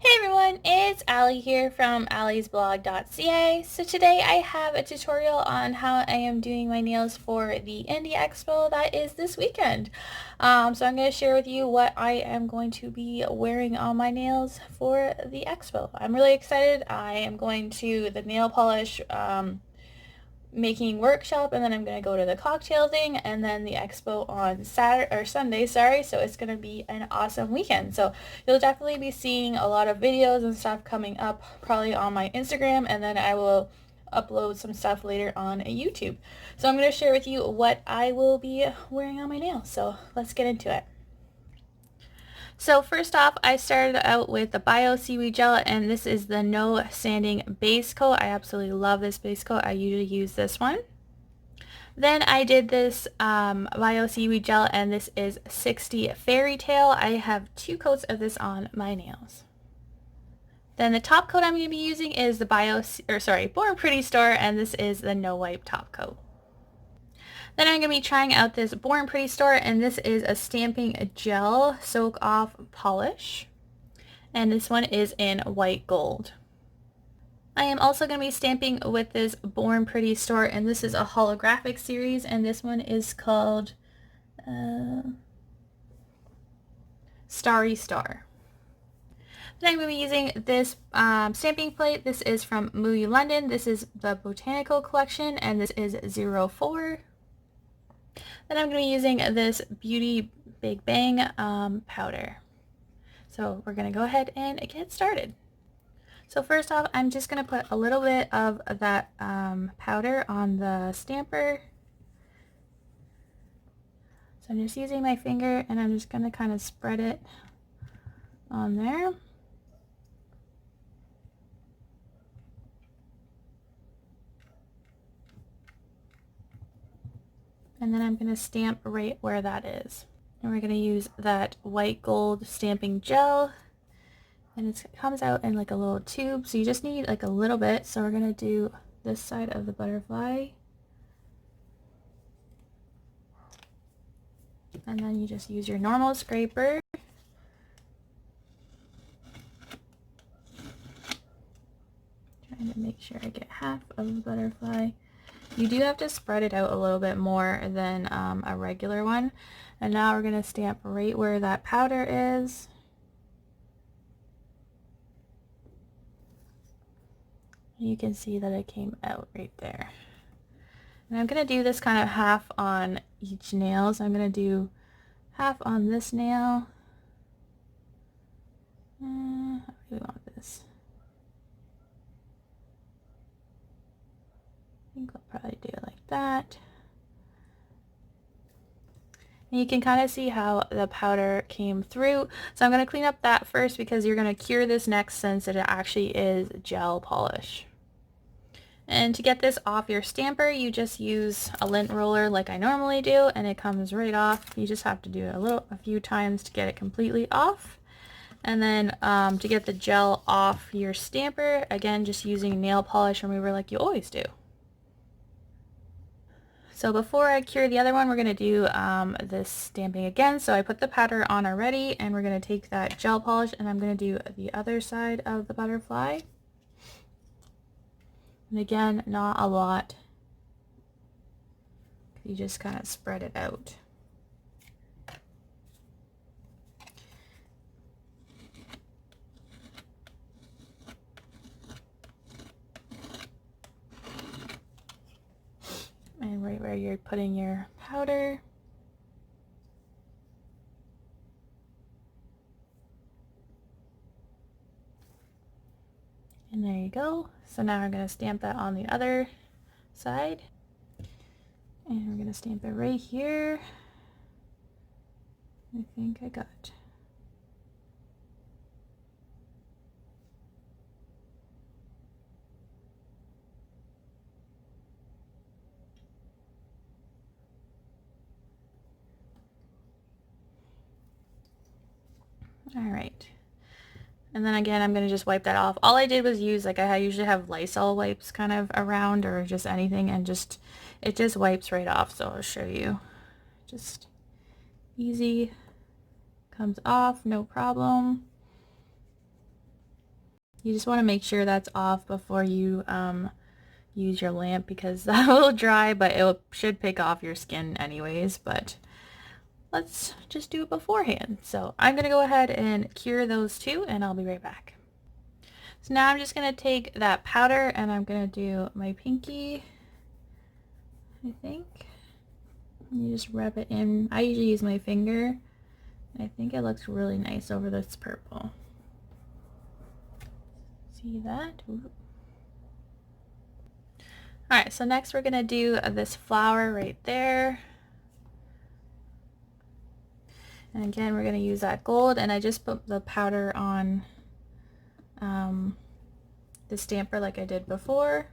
Hey everyone, it's Allie here from alliesblog.ca. So today I have a tutorial on how I am doing my nails for the Indie Expo that is this weekend. So I'm going to share with you what I am going to be wearing on my nails for the expo. I'm really excited. I am going to the nail polish making workshop, and then I'm going to go to the cocktail thing and then the expo on Saturday or Sunday, sorry. So it's going to be an awesome weekend. So you'll definitely be seeing a lot of videos and stuff coming up probably on my Instagram, and then I will upload some stuff later on YouTube. So I'm going to share with you what I will be wearing on my nails. So let's get into it. So first off, I started out with the Bio Seaweed Gel, and this is the No Sanding Base Coat. I absolutely love this base coat. I usually use this one. Then I did this Bio Seaweed Gel, and this is 60 Fairy Tale. I have 2 coats of this on my nails. Then the top coat I'm going to be using is the Born Pretty Store, and this is the No Wipe top coat. Then I'm going to be trying out this Born Pretty Store, and this is a stamping gel soak off polish. And this one is in white gold. I am also going to be stamping with this Born Pretty Store, and this is a holographic series, and this one is called Starry Star. Then I'm going to be using this stamping plate. This is from Muyu London. This is the Botanical Collection, and this is 04. Then I'm going to be using this Beauty Big Bang powder. So we're going to go ahead and get started. So first off, I'm just going to put a little bit of that powder on the stamper. So I'm just using my finger, and I'm just going to kind of spread it on there. And then I'm going to stamp right where that is. And we're going to use that white gold stamping gel. And it comes out in like a little tube, so you just need like a little bit. So we're going to do this side of the butterfly. And then you just use your normal scraper. Trying to make sure I get half of the butterfly. You do have to spread it out a little bit more than a regular one. And now we're going to stamp right where that powder is. You can see that it came out right there. And I'm going to do this kind of half on each nail. So I'm going to do half on this nail. How do we want this? I think I'll probably do it like that. And you can kind of see how the powder came through. So I'm going to clean up that first because you're going to cure this next since it actually is gel polish. And to get this off your stamper, you just use a lint roller like I normally do, and it comes right off. You just have to do it a few times to get it completely off. And then to get the gel off your stamper, again, just using nail polish remover like you always do. So before I cure the other one, we're going to do this stamping again. So I put the powder on already, and we're going to take that gel polish, and I'm going to do the other side of the butterfly. And again, not a lot. You just kind of spread it out. And right where you're putting your powder. And there you go. So now I'm going to stamp that on the other side. And we're going to stamp it right here. I think I got it. All right. And then again, I'm going to just wipe that off. All I did was use, like I usually have Lysol wipes kind of around, or just anything, and it just wipes right off. So I'll show you. Just easy, comes off, no problem. You just want to make sure that's off before you use your lamp, because that will dry, but it should pick off your skin anyways. But let's just do it beforehand. So I'm gonna go ahead and cure those two, and I'll be right back. So now I'm just gonna take that powder and I'm gonna do my pinky, I think. You just rub it in. I usually use my finger. I think it looks really nice over this purple. See that? Ooh. Alright, so next we're gonna do this flower right there. And again, we're gonna use that gold, and I just put the powder on the stamper like I did before.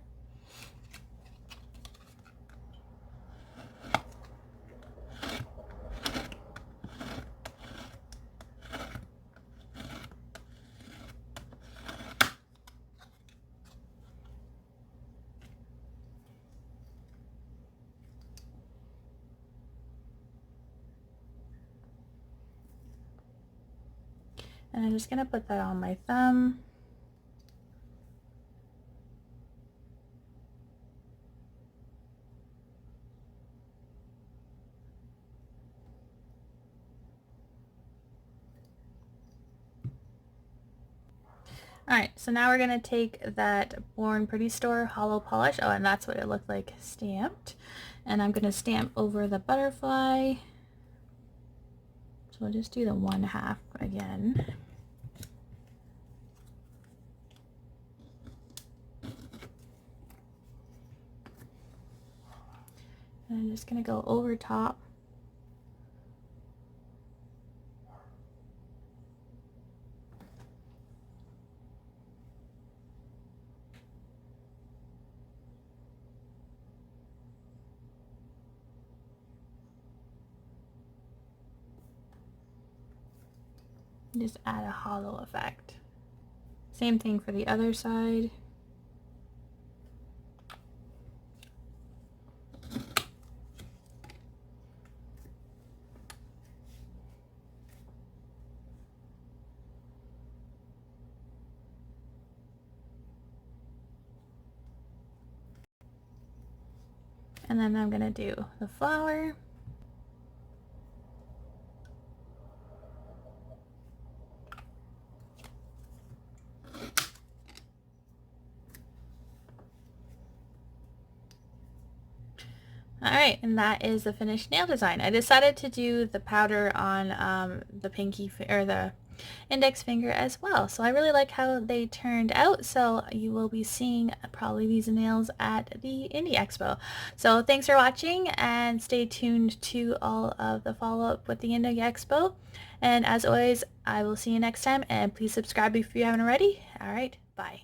And I'm just gonna put that on my thumb. Alright, so now we're going to take that Born Pretty Store hollow polish. Oh, and that's what it looked like stamped. And I'm going to stamp over the butterfly. So we'll just do the 1/2 again. And I'm just going to go over top. Just add a hollow effect. Same thing for the other side. And then I'm going to do the flower. Alright, and that is the finished nail design. I decided to do the powder on the pinky or the index finger as well. So I really like how they turned out. So you will be seeing probably these nails at the Indie Expo. So thanks for watching, and stay tuned to all of the follow-up with the Indie Expo. And as always, I will see you next time, and please subscribe if you haven't already. Alright, bye.